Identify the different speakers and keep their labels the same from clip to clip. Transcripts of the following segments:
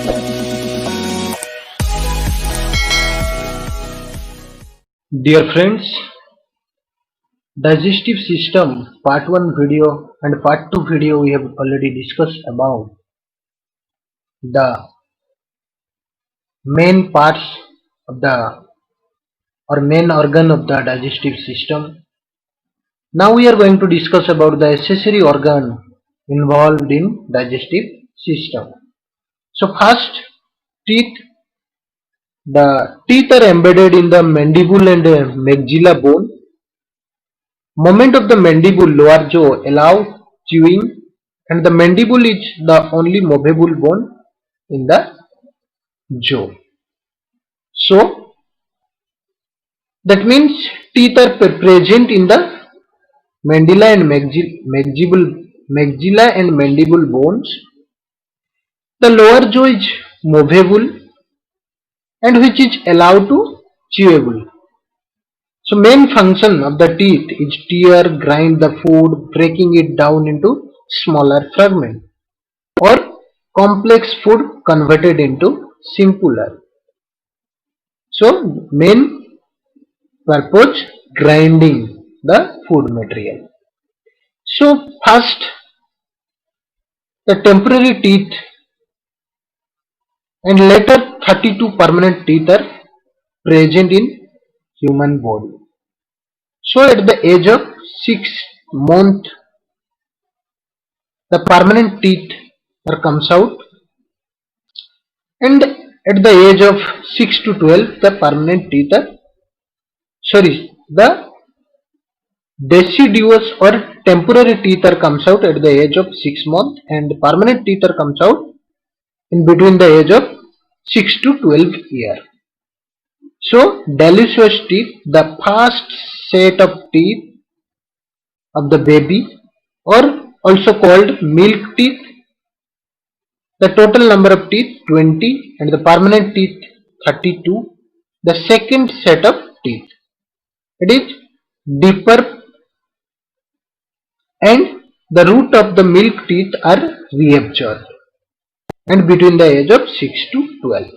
Speaker 1: Dear friends, digestive system part 1 video and part 2 video we have already discussed about the main parts of the or main organ of the digestive system. Now we are going to discuss about the accessory organ involved in digestive system. So first, teeth. The teeth are embedded in the mandible and maxilla bone. Movement of the mandible lower jaw allows chewing, and the mandible is the only movable bone in the jaw. So that means teeth are present in the maxilla and maxilla and mandible bones. The lower jaw is movable and which is allowed to chewable. So main function of the teeth is tear, grind the food, breaking it down into smaller fragments, or complex food converted into simpler. So main purpose, grinding the food material. So first, the temporary teeth and later 32 permanent teeth are present in human body. So at the age of 6 months, the permanent teeth comes out, and at the age of 6 to 12, the permanent teeth the deciduous or temporary teeth comes out at the age of 6 months, and permanent teeth comes out in between the age of 6 to 12 years. So dolichous teeth, the first set of teeth of the baby, or also called milk teeth. The total number of teeth 20 and the permanent teeth 32. The second set of teeth, it is deeper, and the root of the milk teeth are reabsorbed, and between the age of 6 to 12.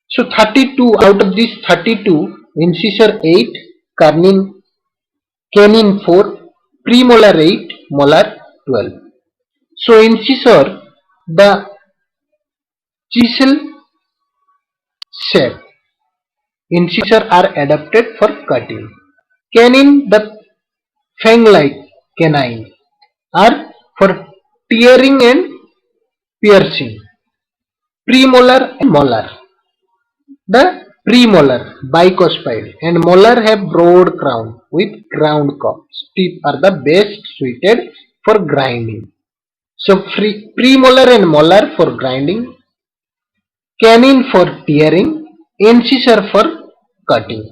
Speaker 1: So 32 out of these 32, incisor 8, canine 4, premolar 8, molar 12. So incisor, the chisel shape. Incisor are adapted for cutting. Canine, the fang-like canine, are for tearing and piercing. Premolar and molar. The premolar, bicuspid, and molar have broad crown with ground cups. Teeth are the best suited for grinding. So premolar and molar for grinding, canine for tearing, incisor for cutting.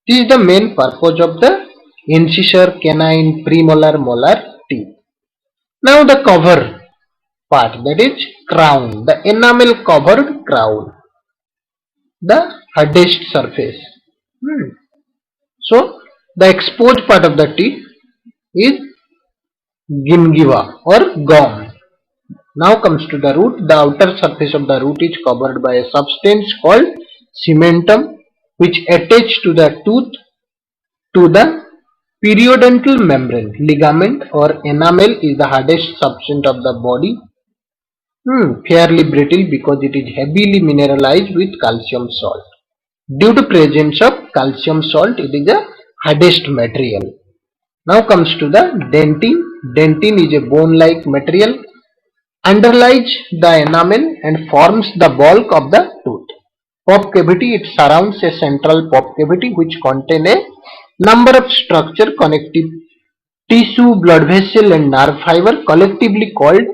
Speaker 1: This is the main purpose of the incisor, canine, premolar, molar teeth. Now the cover part, that is crown, the enamel covered crown, the hardest surface. So the exposed part of the teeth is gingiva or gum. Now comes to the root. The outer surface of the root is covered by a substance called cementum, which attaches to the tooth to the periodontal membrane. Ligament or enamel is the hardest substance of the body. Fairly brittle because it is heavily mineralized with calcium salt. Due to presence of calcium salt, it is the hardest material. Now comes to the dentin. Dentin is a bone-like material, underlies the enamel and forms the bulk of the tooth. Pulp cavity, it surrounds a central pulp cavity which contains a number of structure connective tissue, blood vessel and nerve fiber, collectively called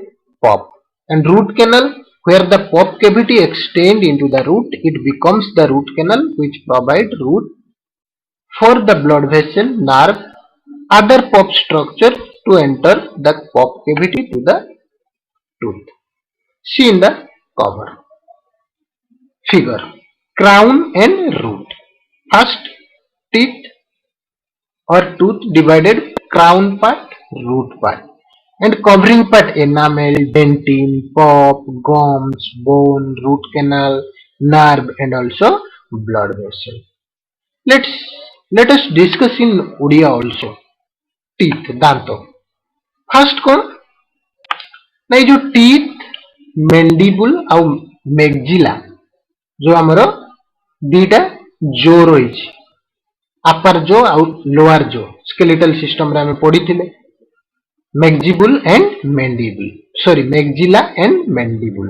Speaker 1: pulp. And root canal, where the pulp cavity extends into the root, it becomes the root canal which provides root for the blood vessel, nerve, other pulp structure to enter the pulp cavity to the tooth. See in the cover figure, crown and root. First, teeth or tooth divided, crown part, root part. and covering part enamel, dentin, pulp, gums, bone, root canal, nerve and also blood vessel. Let's let us discuss in Odia also. Teeth, दांतो. First कौन ना ये जो teeth, mandible ଆଉ maxilla जो हमरो दीटा जो रही अपर जो आउ लोअर जो स्केलेटल सिस्टम रे हमें पढ़ी थिले मैक्जिबुल and mandible sorry maxilla and mandible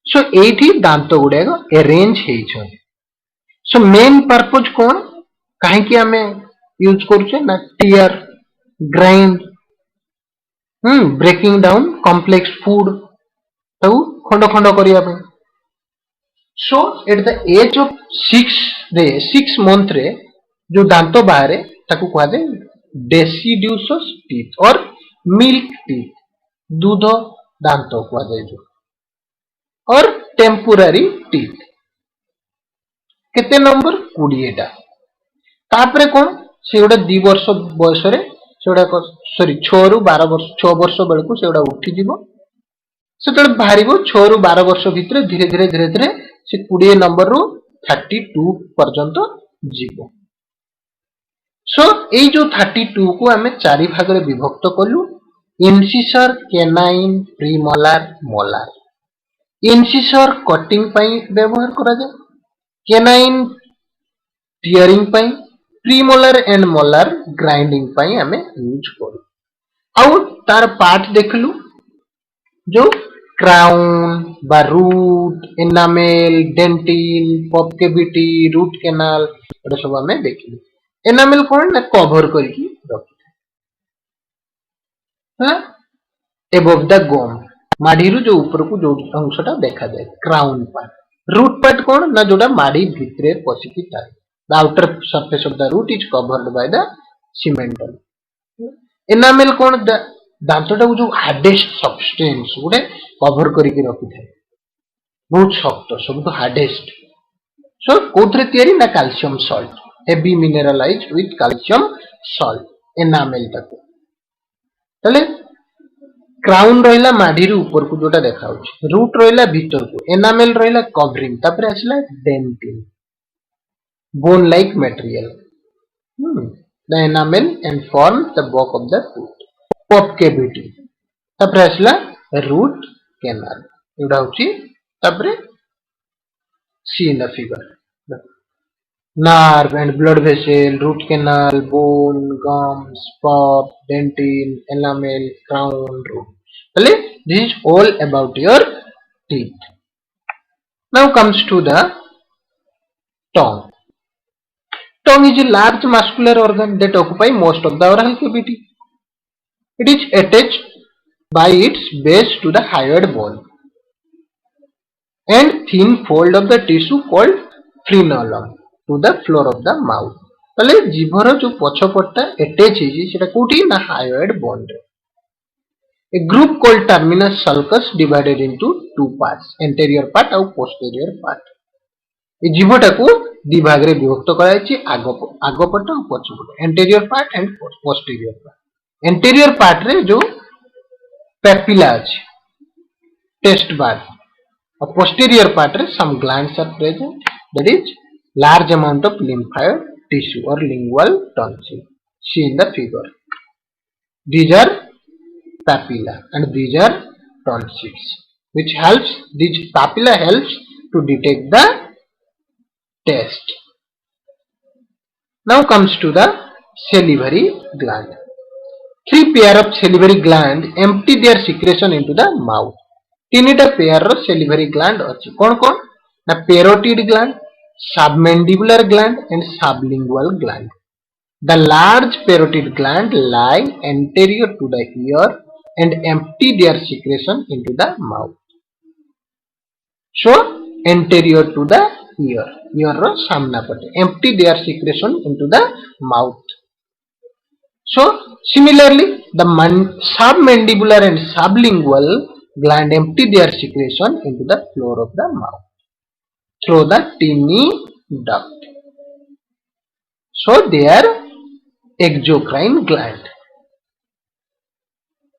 Speaker 1: so एठी दांत गुडे अरेंज हेइछन सो मेन पर्पज कोन काहे कि हमें यूज करूछे ना tear grind breaking down complex food तो खंड खंड करिया पे so at the age of 6 month रे जो दांत बाहर ताकू कहा जाए डेसिड्यूसस टीथ और मिल्क टीथ दूध दांत कहा जाए जो और टेम्पोरारी टीथ केते नंबर 20 टा तापरे कोन से गोटे 2 वर्ष बयस रे सेडा सॉरी 6 रु 12 वर्ष 6 वर्ष बेलकु सेडा उठी जीवो सेतले बाहरिबो 6 रु 12 वर्ष भितरे धीरे धीरे धीरे धीरे से 20 नंबर रु 32 पर्यंत जीवो सो ए जो 32 को आमे चारि भाग रे विभक्त कलु इंसिसर केनाइन प्रीमोलार मोलार इंसिसर कटिंग पई व्यवहार करा जाय केनाइन टियरिंग पई प्रीमोलार एंड मोलार ग्राइंडिंग पई आमे यूज करू आउ तार पार्ट देखलु जो क्राउन बा रूट एनामेल डेंटिन पॉप कैविटी रूट कैनाल एटा सब आमे देखलु एनामेल कोन ना कवर करके रखि हां एबव द गम माडीरु जो ऊपर को जो अंशटा देखा जाए क्राउन पार्ट रूट पार्ट कोन ना जोटा माडी भितरे पसिकी थाए the outer surface of the root is covered by the cemental enamel कोन दांतटा जो हार्डेस्ट सब्सटेंस गुडे कवर करके रखि थाए बहुत सख्त सब हार्डेस्ट सो कोथरे तयारी ना calcium salt heavy mineralise with calcium salt enamel तक तले क्राउन रहिला माडी रू ऊपर को जोटा देखा होछि रूट रहिला भीतर को एनामेल रहिला कवरिंग तापर आसला dentin bone like material the enamel and form the bulk of the tooth पॉप कैविटी तापर आसला रूट कैनाल एडा होछि तापर see in the figure nerve and blood vessel, root canal, bone, gums, pulp, dentin, enamel, crown, root. This is all about your teeth. Now comes to the tongue. Tongue is a large muscular organ that occupies most of the oral cavity. It is attached by its base to the hyoid bone and thin fold of the tissue called frenulum to the floor of the mouth. तले जीभर जो पछपट्टा attach है सेटा कोठी ना hyoid bone रे a group called terminus sulcus divided into two parts anterior part और posterior part ए जीभटा को दि भाग रे विभक्त कराय छि आगपट और पछपट anterior part and posterior part anterior part रे जो papilla अछि taste bud और posterior part रे some glands are present that is large amount of lymphoid tissue or lingual tonsil. See in the figure. These are papilla and these are tonsils, which helps. This papilla helps to detect the taste. Now comes to the salivary gland. 3 pair of salivary gland empty their secretion into the mouth. 3टा pair of salivary gland अछि. कौन कौन ना parotid gland, submandibular gland and sublingual gland. The large parotid gland lie anterior to the ear and empty their secretion into the mouth. So anterior to the ear ro samna pate empty their secretion into the mouth. So similarly the submandibular and sublingual gland empty their secretion into the floor of the mouth through the tiny duct. So they are exocrine gland.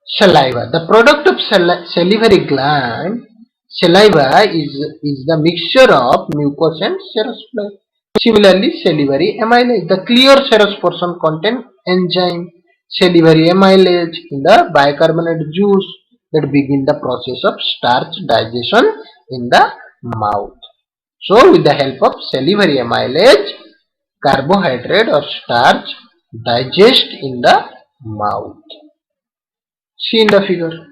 Speaker 1: Saliva. The product of salivary gland, saliva is the mixture of mucus and serous fluid. Similarly, salivary amylase. The clear serous portion contains enzyme salivary amylase in the bicarbonate juice that begin the process of starch digestion in the mouth. So, with the help of salivary amylase, carbohydrate or starch digest in the mouth. See in the figure.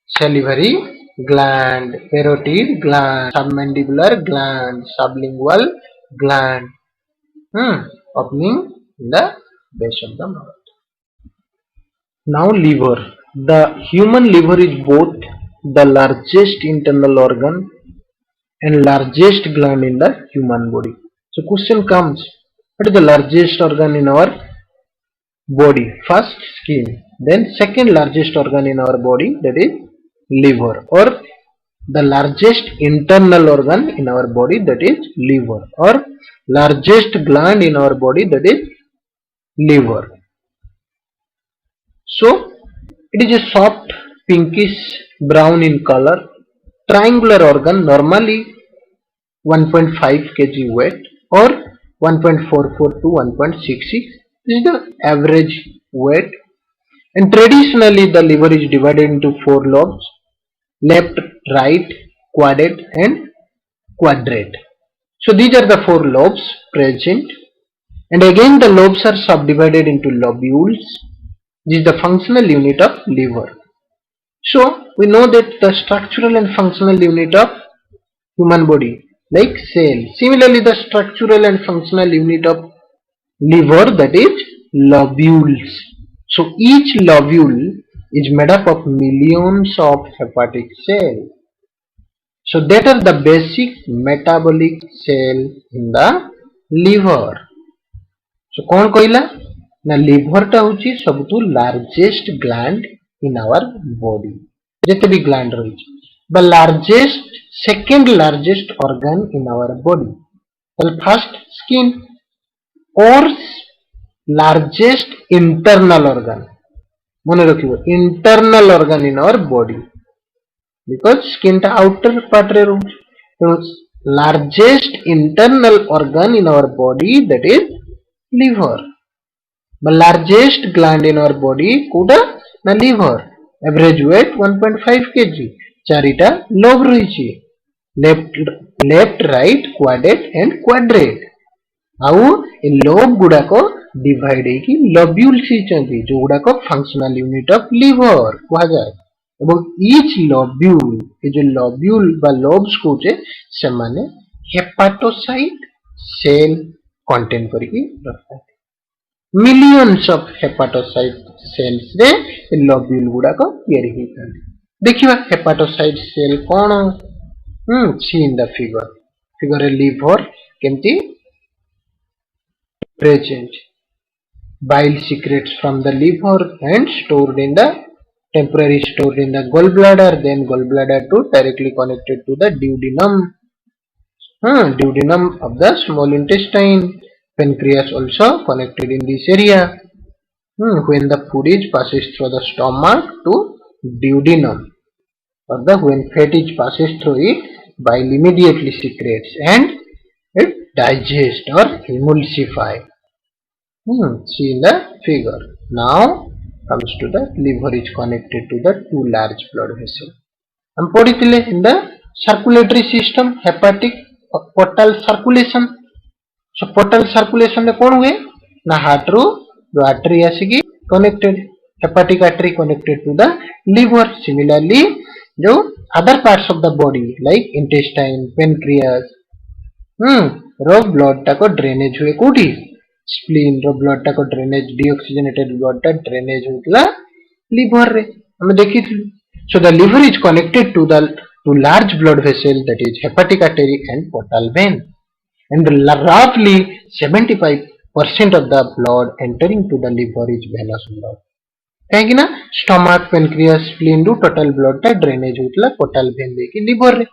Speaker 1: Salivary gland, parotid gland, submandibular gland, sublingual gland, opening in the base of the mouth. Now liver. The human liver is both the largest internal organ and largest gland in the human body. So question comes, what is the largest organ in our body? First skin, then second largest organ in our body, that is liver, or the largest internal organ in our body, that is liver, or largest gland in our body, that is liver. So it is a soft pinkish brown in color, triangular organ, normally 1.5 kg weight or 1.44 to 1.66. This is the average weight. And traditionally the liver is divided into 4 lobes: left, right, quadrate and quadrate. So these are the 4 lobes present, and again the lobes are subdivided into lobules. This is the functional unit of liver. So we know that the structural and functional unit of human body, like cell. Similarly, the structural and functional unit of liver, that is lobules. So each lobule is made up of millions of hepatic cells. So that are the basic metabolic cell in the liver. So कौन कहला ना liver टा होची सबुठु largest gland in our body जेते भी gland रही the largest second largest organ in our body first skin और लार्जेस्ट इंटरनल ऑर्गन मन रखिबो internal organ in our body because skin टा आउटर पार्ट रे रहू तो largest internal organ in our body that is liver. The largest gland in our body kuda na liver. Average weight 1.5 kg. Charita lobe रही left, right, quadrate and quadrate. आउ ए lobe गुड़ा को divide है कि lobules ही जो गुड़ा को functional unit of liver कहा जाए এবং each lobule ये जो lobule बा lobes को जे समाने hepatocyte cell contain करके रखता है मिलियंस ऑफ हेपाटोसाइट सेल्स रे लोब्यूल गुड़ा को तैयारी होता है देखिबा हेपाटोसाइट सेल कोन see in the figure liver केमती present bile secretes from the liver and stored in the temporary stored in the gallbladder, then gallbladder to directly connected to the duodenum of the small intestine. Pancreas also connected in this area. When the food is passes through the stomach to duodenum, or when fat is passes through it, bile immediately secretes and it digests or emulsify. See in the figure. Now comes to the liver is connected to the 2 large blood vessels. हम पढ़िथिले in the circulatory system, hepatic portal circulation. So portal circulation में कौन हुए ना heart रू जो artery आसिकी connected, hepatic artery connected to the liver. Similarly जो other parts of the body like intestine, pancreas row blood टा को ड्रेनेज हुए कोठी स्प्लीन रो ब्लड टा को ड्रेनेज डीऑक्सीजनेटेड ब्लड टा ड्रेनेज होतला लिवर रे हम देखिथि. So the liver is connected to the to large blood vessel, that is hepatic artery and portal vein, and roughly 75% of the blood entering to the liver is venous blood. कहीं ना stomach pancreas spleen रु total blood टा drainage होतला portal vein देकी liver रे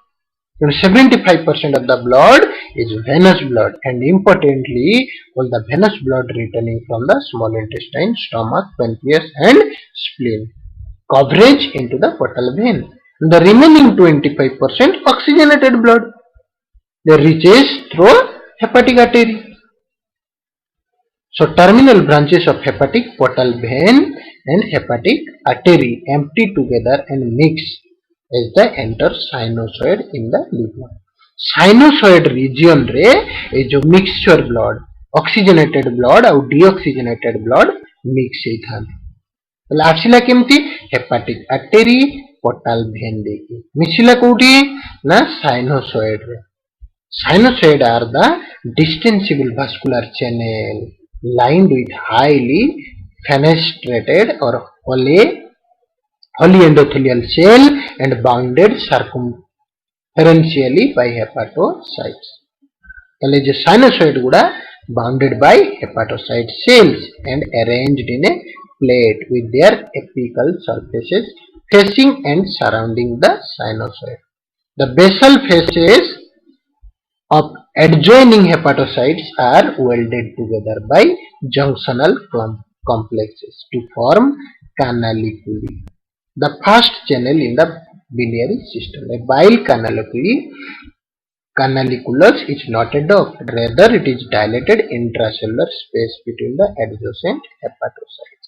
Speaker 1: 75% of the blood is venous blood, and importantly, all the venous blood returning from the small intestine, stomach, pancreas, and spleen. Coverage into the portal vein. The remaining 25% oxygenated blood, they reaches through hepatic artery. So terminal branches of hepatic portal vein and hepatic artery empty together and mix as they enter sinusoid in the liver. Sinusoid region रे ए जो mixture blood, oxygenated blood और deoxygenated blood mix ହେଇଥାନ୍ତି। ତାହେଲେ ଆସିଲା କେମିତି hepatic artery portal vein ଦେଇକି ମିଶିଲା କୋଉଠି ନା sinusoid ରେ। Sinusoid are the distensible vascular channel lined with highly fenestrated or holy endothelial cell and bounded circumferentially by hepatocytes. ताले जो sinusoid गुड़ा bounded by hepatocyte cells and arranged in a plate with their apical surfaces facing and surrounding the sinusoid. The basal faces of adjoining hepatocytes are welded together by junctional complexes to form canaliculi, the first channel in the biliary system. A bile canaliculi is not a duct, rather it is dilated intracellular space between the adjacent hepatocytes.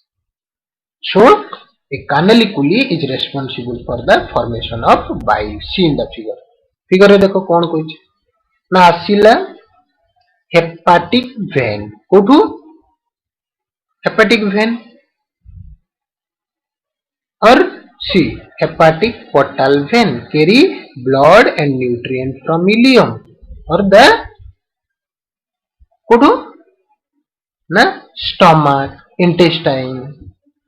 Speaker 1: So a canaliculi is responsible for the formation of bile. See in the figure. Figure रे देखो कौन कोई ना आसिला hepatic when kothu hepatic when और सी hepatic portal vein carry blood and nutrient from ileum or the कोठू ना stomach, intestine,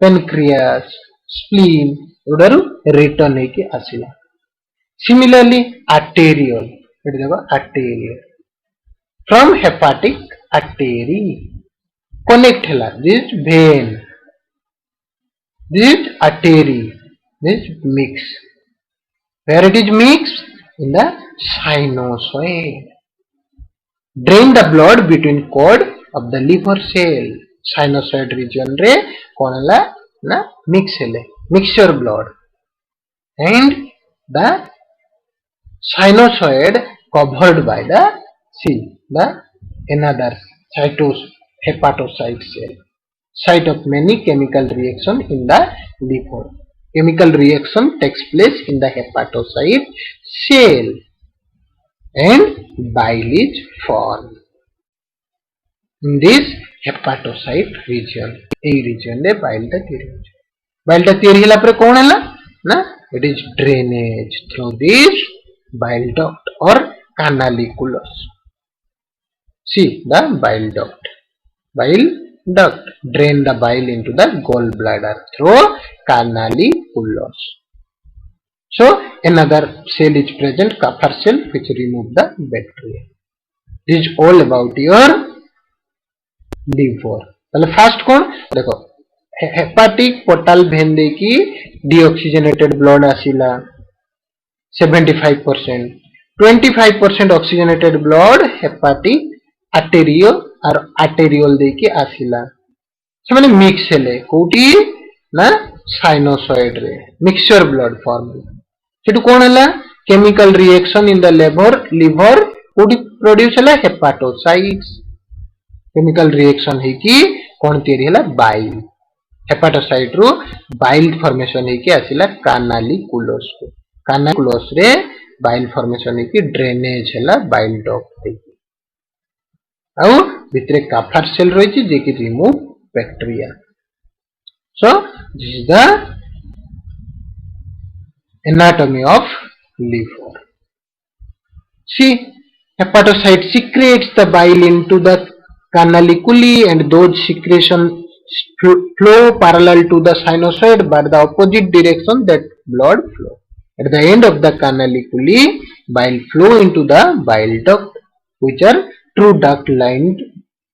Speaker 1: pancreas, spleen उधर return है कि आसिला। Similarly arteriole arterial from hepatic artery connect hela this vein, this artery, this mix where it is mixed in the sinusoid, drain the blood between cord of the liver cell. Sinusoid region re kon hela na mix hele mixture blood and the sinusoid covered by the another hepatocyte cell, site of many chemical reaction in the liver. Chemical reaction takes place in the hepatocyte cell and bile is formed in this hepatocyte region. A region re bile ta theory hela pre kon hela na it is drainage through this bile duct or canaliculus. See the bile duct. Bile duct drain the bile into the gallbladder through canaliculus. So another cell is present, Kupffer cell, which remove the bacteria. This is all about your liver. पहले first कौन देखो hepatic portal vein दे की deoxygenated blood आसिला 75%, 25% oxygenated blood hepatic arteriole और arteriole दे की आसिला से माने mix हेले कोटी ना sinusoid रे mixture blood form सेटू कौन हला chemical reaction in the liver कोटी produce हला hepatocytes chemical reaction है कि कौन तेरी हला bile hepatocyte रो bile formation है कि आसिला canaliculus को canaliculus रे bile formation है कि drainage हला bile duct है ଆଉ ଭିତରେ Kupffer cell ରହିଛି ଯେ କି remove bacteria. So this is the anatomy of liver. See, hepatocyte secretes the bile into the canaliculi and those secretions flow parallel to the sinusoid but the opposite direction that blood flow. At the end of the canaliculi, bile flow into the bile duct, which are true duct lined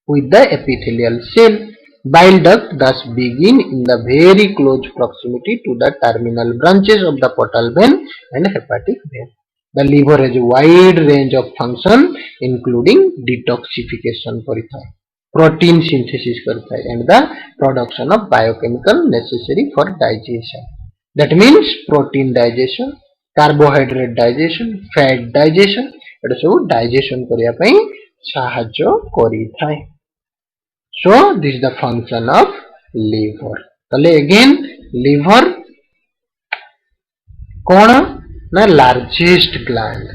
Speaker 1: with the epithelial cell. Bile duct thus begin in the very close proximity to the terminal branches of the portal vein and hepatic vein. The liver has a wide range of function including detoxification kariଥାଏ, protein synthesis kariଥାଏ, and the production of biochemical necessary for digestion. That means protein digestion, carbohydrate digestion, fat digestion, ଏଟା ସବୁ digestion କରିବା ପାଇଁ ସାହାଯ୍ୟ କରିଥାଏ. So this is the function of liver. ତାହେଲେ again liver कौन ना largest gland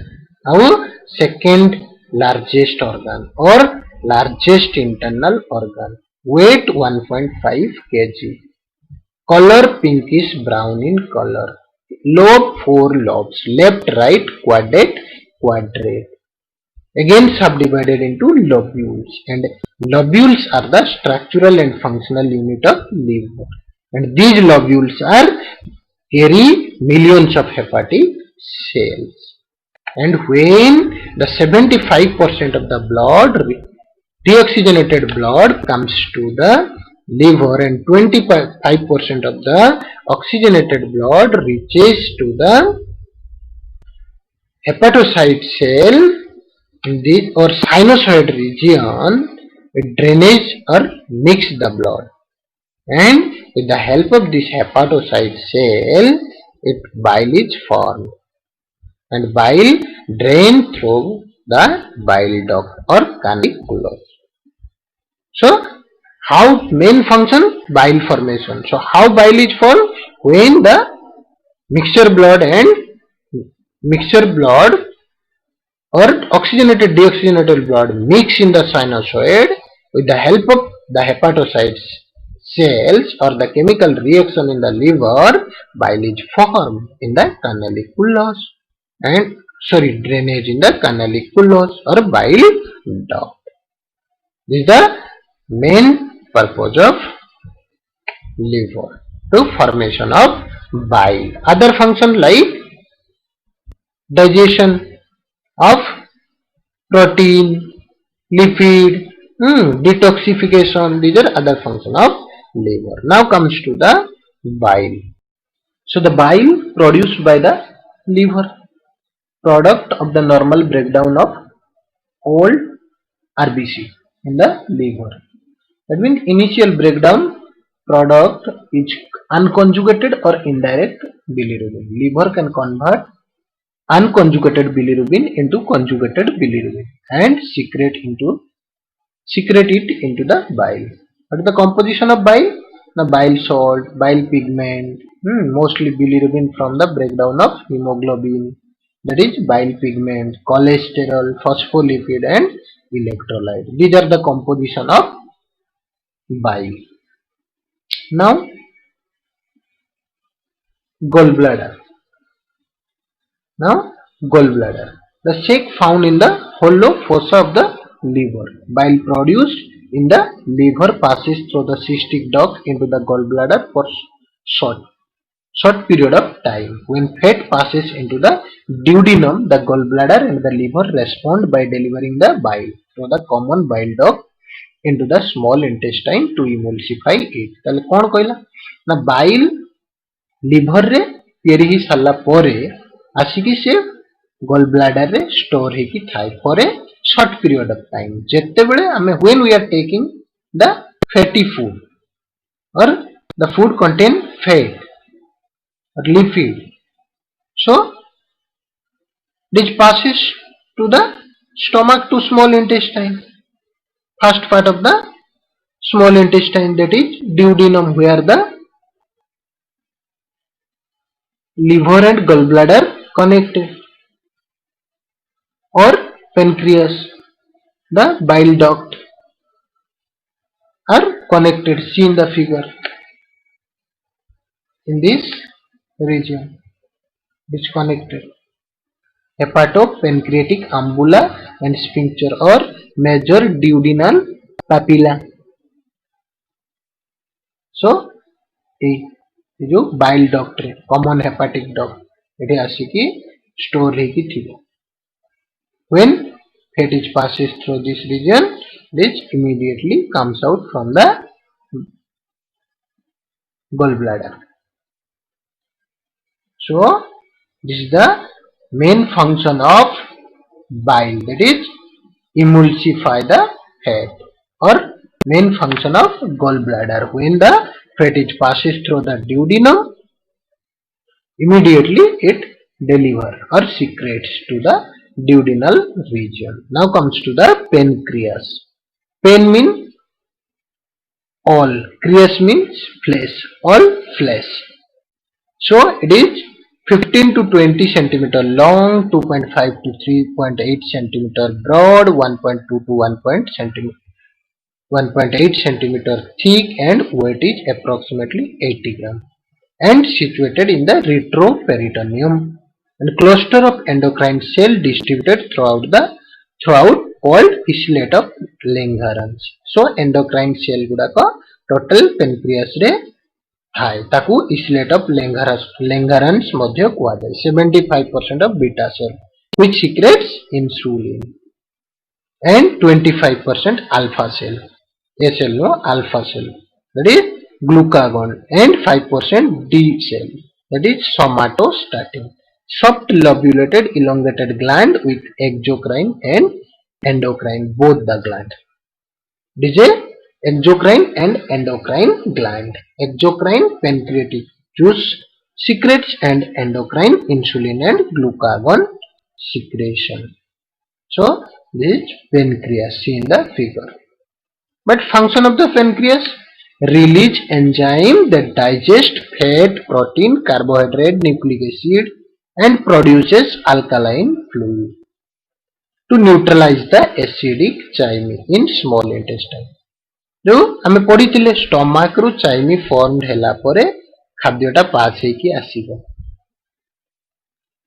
Speaker 1: और सेकेंड लार्जेस्ट ऑर्गन और largest internal organ, weight 1.5 kg, color pinkish brown in color, lobe 4 lobes, left right quadrate quadrate, again subdivided into lobules, and lobules are the structural and functional unit of liver, and these lobules are carry millions of hepatic cells. And when the 75% of the blood, deoxygenated blood, comes to the liver and 25% of the oxygenated blood reaches to the hepatocyte cell in this or sinusoid region, it drainage or mix the blood, and with the help of this hepatocyte cell, it bile is formed, and bile drain through the bile duct or canaliculi. So, how main function? Bile formation. So, how bile is formed? When the mixture blood or oxygenated deoxygenated blood mix in the sinusoid, with the help of the hepatocytes cells or the chemical reaction in the liver, bile is formed in the canaliculi and drainage in the canaliculi or bile duct. This is the main purpose of liver, to formation of bile. Other function like digestion of protein, lipid, detoxification, these are other function of liver. Now comes to the bile. So the bile produced by the liver, product of the normal breakdown of old RBC in the liver. That means initial breakdown product is unconjugated or indirect bilirubin. Liver can convert unconjugated bilirubin into conjugated bilirubin and secrete it into the bile. What is the composition of bile? The bile salt, bile pigment, mostly bilirubin from the breakdown of hemoglobin, that is bile pigment, cholesterol, phospholipid, and electrolyte. These are the composition of bile. Now gallbladder. The sac found in the hollow fossa of the liver. Bile produced in the liver passes through the cystic duct into the gallbladder for short period of time. When fat passes into the duodenum, the gallbladder and the liver respond by delivering the bile through the common bile duct into the small intestine to emulsify it. ताले कौन कहला ना bile liver रे पेरी ही साला पोरे आसिकी से gallbladder रे store हेकी थाई for a short period of time. जेते बेले हमें when we are taking the fatty food or the food contain fat or lipid, so this passes to the stomach to small intestine. First part of the small intestine, that is duodenum, where the liver and gallbladder connected, or pancreas, the bile duct are connected. See in the figure in this region, it's connected. Hepatopancreatic ampulla and sphincter or major duodenal papilla. So ये जो bile duct है, common hepatic duct, ये आसिकी store हेकी थिबो. When fat is passes through this region, this immediately comes out from the gallbladder. So this is the main function of bile, that is emulsify the fat, or main function of gallbladder. When the fat is passes through the duodenum, immediately it deliver or secretes to the duodenal region. Now comes to the pancreas. Pen means all, creas means flesh, all flesh. So it is 15 to 20 centimeter long, 2.5 to 3.8 centimeter broad, 1.2 to 1.8 centimeter thick, and weight is approximately 80 gram, and situated in the retroperitoneum, and cluster of endocrine cell distributed throughout called islet of Langerhans. So endocrine cell गुड़ाक total pancreas रे थाए ताकू islet of Langerhans Madhya कुआजाए. 75% of beta cell which secretes insulin, and 25% alpha cell, A cell no alpha cell, that is glucagon, and 5% D cell, that is somatostatin. Soft lobulated elongated gland with exocrine and endocrine, both the gland. It is a exocrine and endocrine gland. Exocrine pancreatic juice secretes, and endocrine insulin and glucagon secretion. So this is pancreas, see in the figure. But function of the pancreas: release enzyme that digest fat, protein, carbohydrate, nucleic acid, and produces alkaline fluid to neutralize the acidic chyme in small intestine. जो आमे पढ़ी stomach रु चाइमी form होला परे खाद्यटा पास हेकी आसीबो.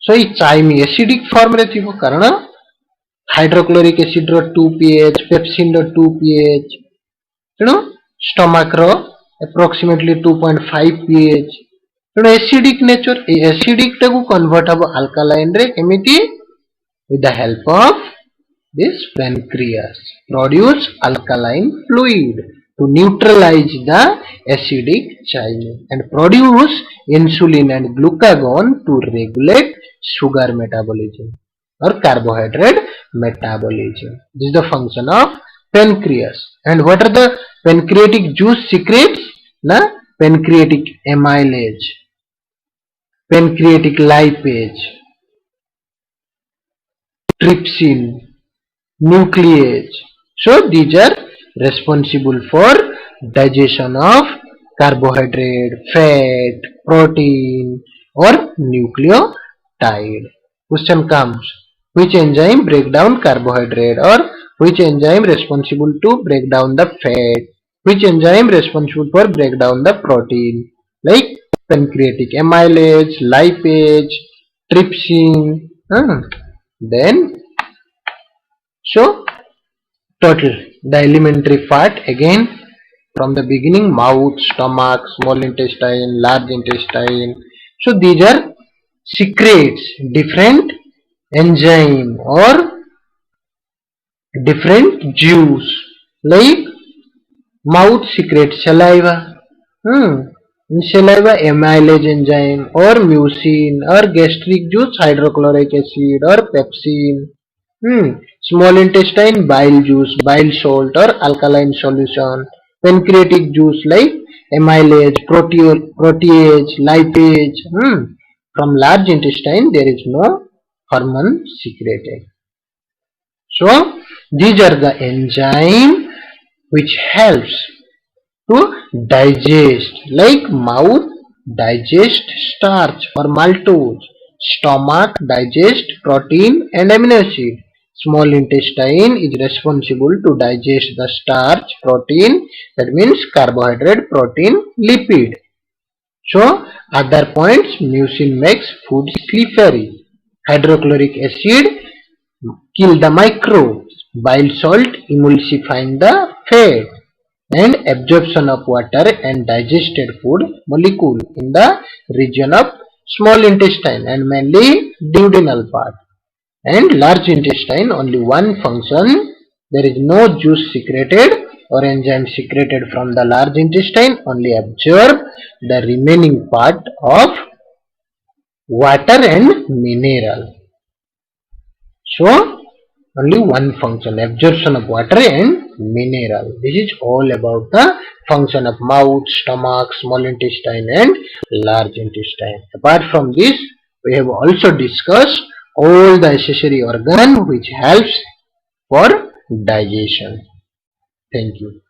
Speaker 1: सो ई चाइमी acidic form रे थिबो, कारण hydrochloric acid रो 2 pH, pepsin रो 2 pH, तेणु स्टमक रो अप्रोक्सीमेटली 2.5 pH. तेणु एसिडिक नेचर, एसिडिक टाकू कन्वर्ट हबो अल्कालाइन रे केमिति? With the help of this pancreas produce alkaline fluid to neutralize the acidic chyme, and produce insulin and glucagon to regulate sugar metabolism or carbohydrate metabolism. This is the function of pancreas. And what are the pancreatic juice secretes? Na pancreatic amylase, pancreatic lipase, trypsin, nuclease. So these are responsible for digestion of carbohydrate, fat, protein, or nucleotide. Question comes: which enzyme break down carbohydrate, or which enzyme responsible to break down the fat, which enzyme responsible for break down the protein, like pancreatic amylase, lipase, trypsin. Then so total the elementary part again from the beginning: mouth, stomach, small intestine, large intestine. So these are secretes different enzyme or different juice, like mouth secretes saliva. In saliva amylase enzyme or mucin, or gastric juice hydrochloric acid or pepsin. Small intestine bile juice, bile salt or alkaline solution. Pancreatic juice like amylase, protease, lipase. From large intestine there is no hormone secreted. So these are the enzyme which helps to digest, like mouth digest starch or maltose, stomach digest protein and amino acid, small intestine is responsible to digest the starch, protein, that means carbohydrate, protein, lipid. So other points: mucin makes food slippery, hydrochloric acid kill the microbes, bile salt emulsifying the fat, and absorption of water and digested food molecule in the region of small intestine and mainly duodenal part. And large intestine only one function: there is no juice secreted or enzyme secreted from the large intestine, only absorb the remaining part of water and mineral. So only one function, absorption of water and mineral. This is all about the function of mouth, stomach, small intestine and large intestine. Apart from this, we have also discussed all the accessory organ which helps for digestion. Thank you.